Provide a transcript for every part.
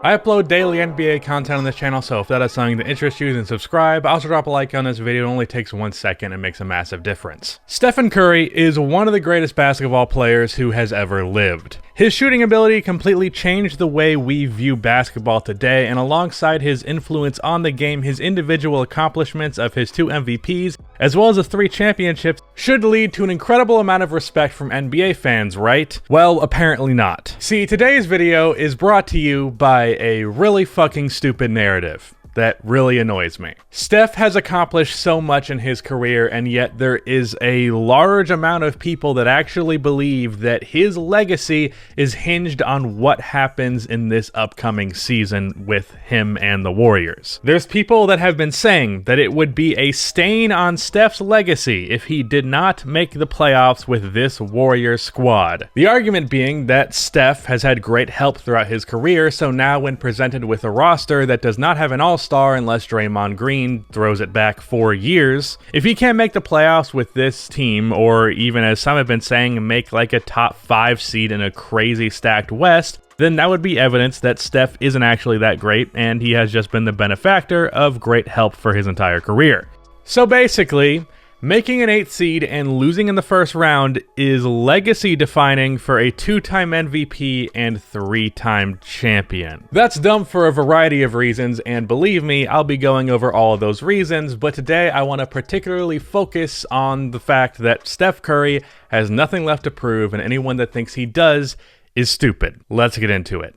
I upload daily NBA content on this channel, so if that is something that interests you, then subscribe. Also drop a like on this video. It only takes 1 second and makes a massive difference. Stephen Curry is one of the greatest basketball players who has ever lived. His shooting ability completely changed the way we view basketball today, and alongside his influence on the game, his individual accomplishments of his 2 MVPs, as well as the 3 championships, should lead to an incredible amount of respect from NBA fans, right? Well, apparently not. See, today's video is brought to you by a really fucking stupid narrative that really annoys me. Steph has accomplished so much in his career, and yet there is a large amount of people that actually believe that his legacy is hinged on what happens in this upcoming season with him and the Warriors. There's people that have been saying that it would be a stain on Steph's legacy if he did not make the playoffs with this Warriors squad. The argument being that Steph has had great help throughout his career, so now when presented with a roster that does not have an all-star unless Draymond Green throws it back 4 years, if he can't make the playoffs with this team, or even as some have been saying, make like a top 5 seed in a crazy stacked West, then that would be evidence that Steph isn't actually that great and he has just been the benefactor of great help for his entire career. So basically, making an 8th seed and losing in the first round is legacy defining for a 2-time MVP and 3-time champion. That's dumb for a variety of reasons, and believe me, I'll be going over all of those reasons, but today I want to particularly focus on the fact that Steph Curry has nothing left to prove, and anyone that thinks he does is stupid. Let's get into it.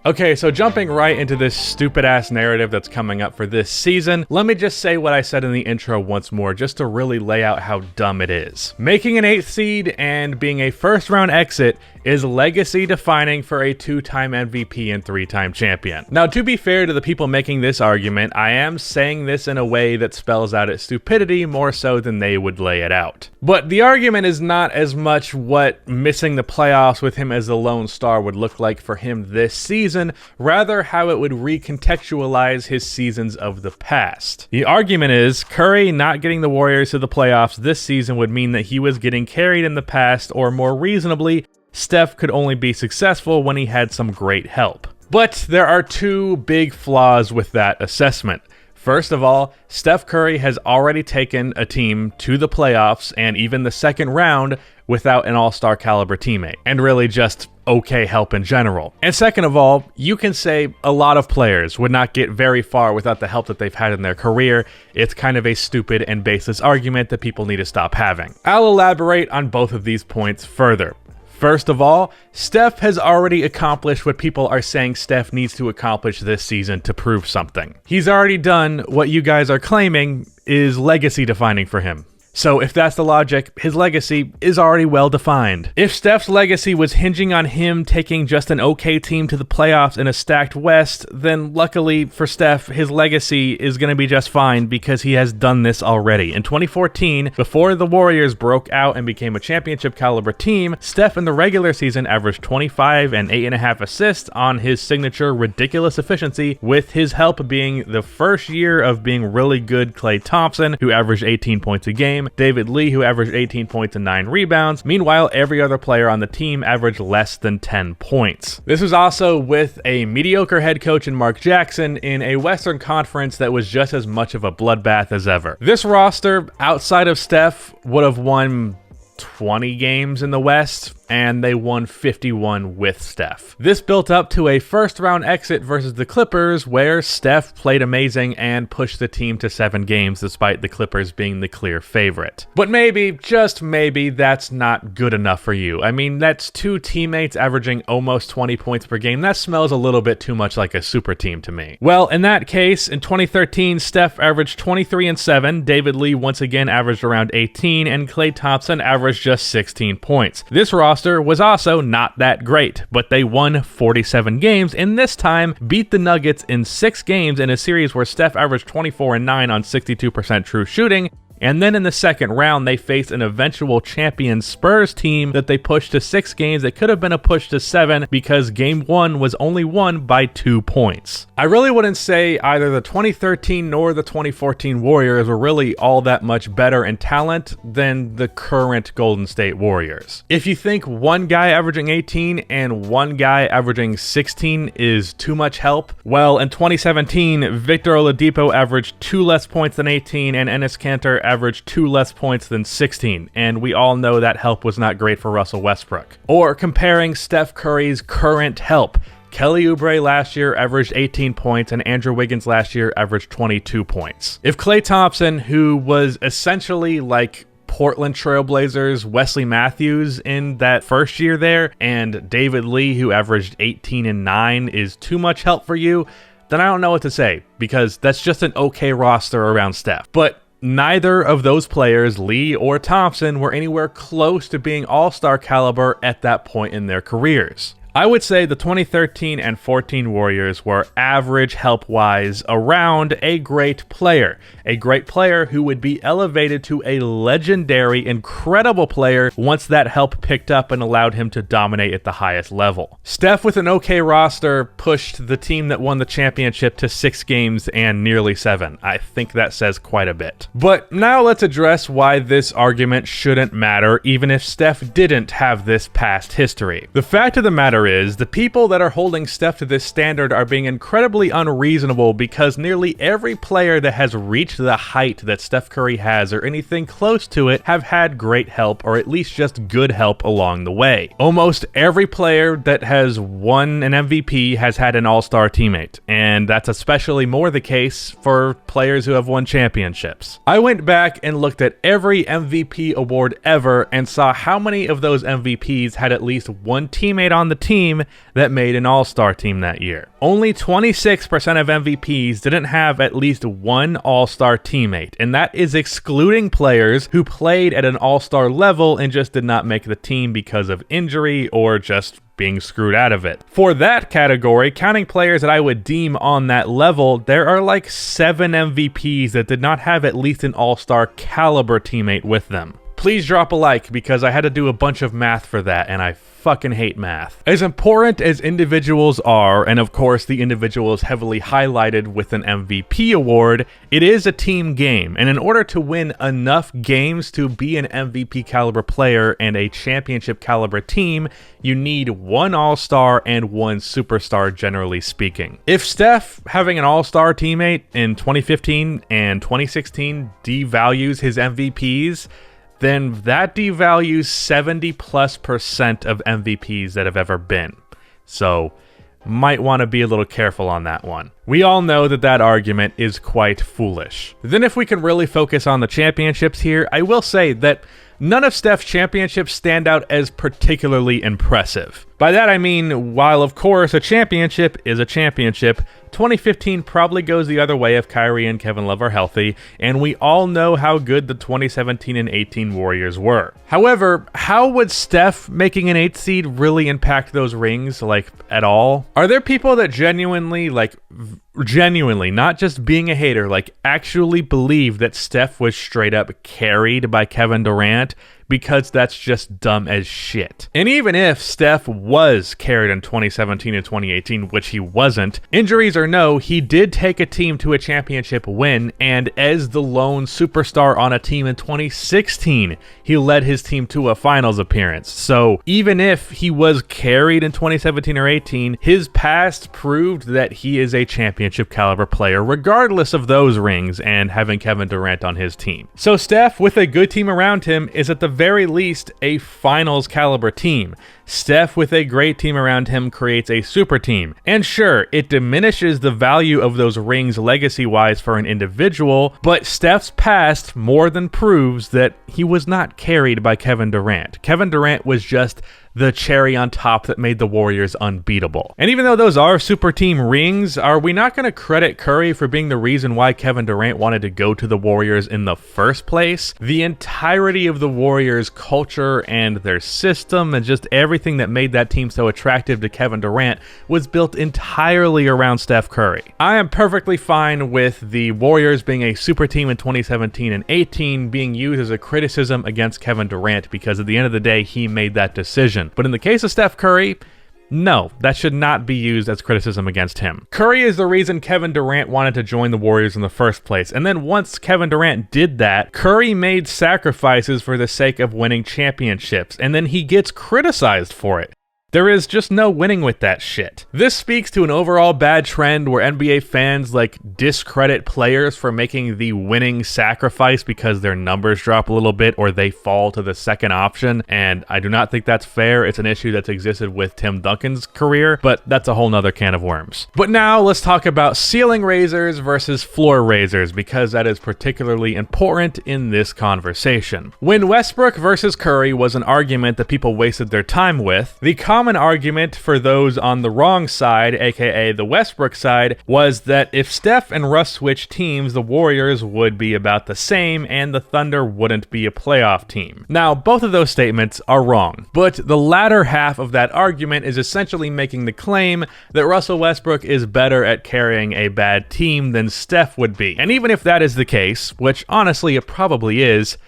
Okay, so jumping right into this stupid-ass narrative that's coming up for this season, let me just say what I said in the intro once more, just to really lay out how dumb it is. Making an 8th seed and being a first-round exit is legacy defining for a 2-time MVP and 3-time champion. Now, to be fair to the people making this argument, I am saying this in a way that spells out its stupidity more so than they would lay it out. But the argument is not as much what missing the playoffs with him as the lone star would look like for him this season, rather how it would recontextualize his seasons of the past. The argument is Curry not getting the Warriors to the playoffs this season would mean that he was getting carried in the past, or more reasonably, Steph could only be successful when he had some great help. But there are 2 big flaws with that assessment. First of all, Steph Curry has already taken a team to the playoffs and even the second round without an all-star caliber teammate, and really just okay help in general. And second of all, you can say a lot of players would not get very far without the help that they've had in their career. It's kind of a stupid and baseless argument that people need to stop having. I'll elaborate on both of these points further. First of all, Steph has already accomplished what people are saying Steph needs to accomplish this season to prove something. He's already done what you guys are claiming is legacy defining for him. So if that's the logic, his legacy is already well defined. If Steph's legacy was hinging on him taking just an okay team to the playoffs in a stacked West, then luckily for Steph, his legacy is going to be just fine because he has done this already. In 2014, before the Warriors broke out and became a championship caliber team, Steph in the regular season averaged 25 and 8.5 assists on his signature ridiculous efficiency, with his help being the first year of being really good Klay Thompson, who averaged 18 points a game, David Lee, who averaged 18 points and 9 rebounds. Meanwhile, every other player on the team averaged less than 10 points. This was also with a mediocre head coach in Mark Jackson in a Western Conference that was just as much of a bloodbath as ever. This roster, outside of Steph, would have won 20 games in the West, and they won 51 with Steph. This built up to a first-round exit versus the Clippers, where Steph played amazing and pushed the team to 7 games despite the Clippers being the clear favorite. But maybe, just maybe, that's not good enough for you. I mean, that's 2 teammates averaging almost 20 points per game. That smells a little bit too much like a super team to me. Well, in that case, in 2013, Steph averaged 23 and 7, David Lee once again averaged around 18, and Klay Thompson averaged just 16 points. This roster was also not that great, but they won 47 games, and this time beat the Nuggets in 6 games in a series where Steph averaged 24 and 9 on 62% true shooting, And then in the second round, they faced an eventual champion Spurs team that they pushed to 6 games. It could have been a push to 7 because game 1 was only won by 2 points. I really wouldn't say either the 2013 nor the 2014 Warriors were really all that much better in talent than the current Golden State Warriors. If you think one guy averaging 18 and one guy averaging 16 is too much help, well, in 2017, Victor Oladipo averaged 2 less points than 18 and Enes Kanter averaged 2 less points than 16, and we all know that help was not great for Russell Westbrook. Or comparing Steph Curry's current help, Kelly Oubre last year averaged 18 points and Andrew Wiggins last year averaged 22 points. If Klay Thompson, who was essentially like Portland Trailblazers Wesley Matthews in that first year there, and David Lee, who averaged 18 and 9, is too much help for you, then I don't know what to say, because that's just an okay roster around Steph. But neither of those players, Lee or Thompson, were anywhere close to being all-star caliber at that point in their careers. I would say the 2013 and 14 Warriors were average help-wise around a great player who would be elevated to a legendary, incredible player once that help picked up and allowed him to dominate at the highest level. Steph, with an okay roster, pushed the team that won the championship to 6 games and nearly 7. I think that says quite a bit. But now let's address why this argument shouldn't matter, even if Steph didn't have this past history. The fact of the matter is, the people that are holding Steph to this standard are being incredibly unreasonable because nearly every player that has reached the height that Steph Curry has or anything close to it have had great help, or at least just good help along the way. Almost every player that has won an MVP has had an all-star teammate, and that's especially more the case for players who have won championships. I went back and looked at every MVP award ever and saw how many of those MVPs had at least one teammate on the team that made an all-star team that year. Only 26% of MVPs didn't have at least one all-star teammate, and that is excluding players who played at an all-star level and just did not make the team because of injury or just being screwed out of it. For that category, counting players that I would deem on that level, there are like 7 MVPs that did not have at least an all-star caliber teammate with them. Please drop a like because I had to do a bunch of math for that, and I fucking hate math. As important as individuals are, and of course the individual is heavily highlighted with an MVP award, it is a team game, and in order to win enough games to be an MVP caliber player and a championship caliber team, you need one all-star and one superstar, generally speaking. If Steph having an all-star teammate in 2015 and 2016 devalues his MVPs, then that devalues 70+% of MVPs that have ever been. So, might want to be a little careful on that one. We all know that that argument is quite foolish. Then if we can really focus on the championships here, I will say that none of Steph's championships stand out as particularly impressive. By that I mean, while of course a championship is a championship, 2015 probably goes the other way if Kyrie and Kevin Love are healthy, and we all know how good the 2017 and 18 Warriors were. However, how would Steph making an 8th seed really impact those rings, like, at all? Are there people that genuinely, not just being a hater, like actually believe that Steph was straight up carried by Kevin Durant? Because that's just dumb as shit. And even if Steph was carried in 2017 and 2018, which he wasn't, injuries or no, he did take a team to a championship win, and as the lone superstar on a team in 2016, he led his team to a finals appearance. So even if he was carried in 2017 or 18, his past proved that he is a championship caliber player, regardless of those rings and having Kevin Durant on his team. So Steph, with a good team around him, is at the very least a finals caliber team. Steph with a great team around him creates a super team. And sure, it diminishes the value of those rings legacy-wise for an individual, but Steph's past more than proves that he was not carried by Kevin Durant. Kevin Durant was just the cherry on top that made the Warriors unbeatable. And even though those are super team rings, are we not going to credit Curry for being the reason why Kevin Durant wanted to go to the Warriors in the first place? The entirety of the Warriors' culture and their system and just everything that made that team so attractive to Kevin Durant was built entirely around Steph Curry. I am perfectly fine with the Warriors being a super team in 2017 and 18 being used as a criticism against Kevin Durant because at the end of the day, he made that decision. But in the case of Steph Curry, no, that should not be used as criticism against him. Curry is the reason Kevin Durant wanted to join the Warriors in the first place. And then once Kevin Durant did that, Curry made sacrifices for the sake of winning championships. And then he gets criticized for it. There is just no winning with that shit. This speaks to an overall bad trend where NBA fans discredit players for making the winning sacrifice because their numbers drop a little bit or they fall to the second option, and I do not think that's fair. It's an issue that's existed with Tim Duncan's career, but that's a whole nother can of worms. But now let's talk about ceiling raisers versus floor raisers because that is particularly important in this conversation. When Westbrook versus Curry was an argument that people wasted their time with, the common argument for those on the wrong side, aka the Westbrook side, was that if Steph and Russ switched teams, the Warriors would be about the same and the Thunder wouldn't be a playoff team. Now, both of those statements are wrong, but the latter half of that argument is essentially making the claim that Russell Westbrook is better at carrying a bad team than Steph would be. And even if that is the case, which honestly it probably is,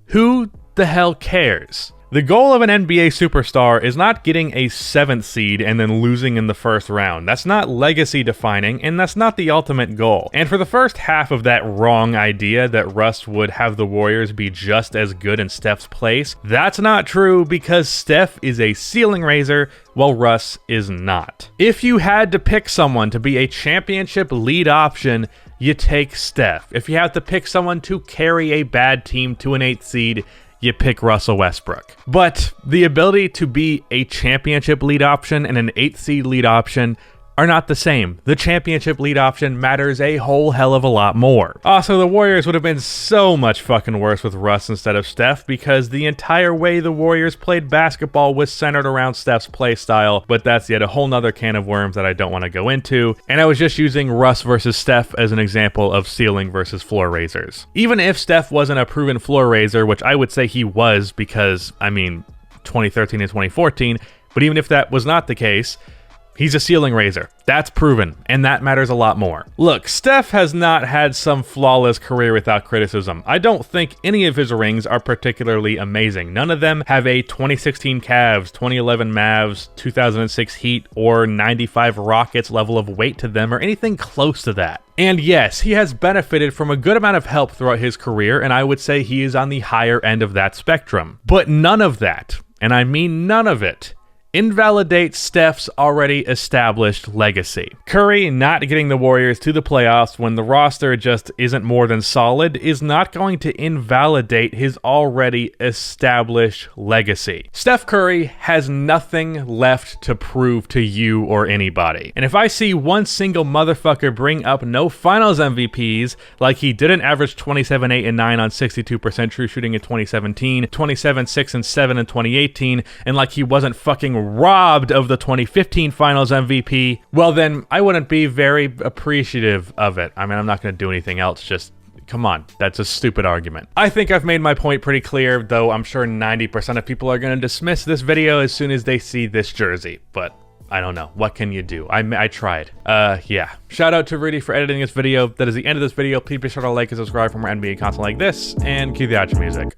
who the hell cares? The goal of an NBA superstar is not getting a 7th seed and then losing in the first round. That's not legacy defining, and that's not the ultimate goal. And for the first half of that wrong idea that Russ would have the Warriors be just as good in Steph's place, that's not true because Steph is a ceiling raiser while Russ is not. If you had to pick someone to be a championship lead option, you take Steph. If you have to pick someone to carry a bad team to an 8th seed, you pick Russell Westbrook. But the ability to be a championship lead option and an 8th seed lead option are not the same. The championship lead option matters a whole hell of a lot more. Also, the Warriors would have been so much fucking worse with Russ instead of Steph because the entire way the Warriors played basketball was centered around Steph's play style, but that's yet a whole nother can of worms that I don't want to go into, and I was just using Russ versus Steph as an example of ceiling versus floor raisers. Even if Steph wasn't a proven floor raiser, which I would say he was because, 2013 and 2014, but even if that was not the case, he's a ceiling raiser. That's proven, and that matters a lot more. Look, Steph has not had some flawless career without criticism. I don't think any of his rings are particularly amazing. None of them have a 2016 Cavs, 2011 Mavs, 2006 Heat, or 95 Rockets level of weight to them or anything close to that. And yes, he has benefited from a good amount of help throughout his career, and I would say he is on the higher end of that spectrum. But none of that, and I mean none of it, invalidates Steph's already established legacy. Curry not getting the Warriors to the playoffs when the roster just isn't more than solid is not going to invalidate his already established legacy. Steph Curry has nothing left to prove to you or anybody. And if I see one single motherfucker bring up no finals MVPs like he didn't average 27, 8, and 9 on 62% true shooting in 2017, 27, 6, and 7 in 2018, and like he wasn't fucking robbed of the 2015 finals MVP, well then I wouldn't be very appreciative of it. I'm not going to do anything else, just come on, that's a stupid argument. I think I've made my point pretty clear, though I'm sure 90% of people are going to dismiss this video as soon as they see this jersey, but I don't know. What can you do? I tried. Yeah. Shout out to Rudy for editing this video. That is the end of this video. Please be sure to like and subscribe for more NBA content like this, and cue the outro music.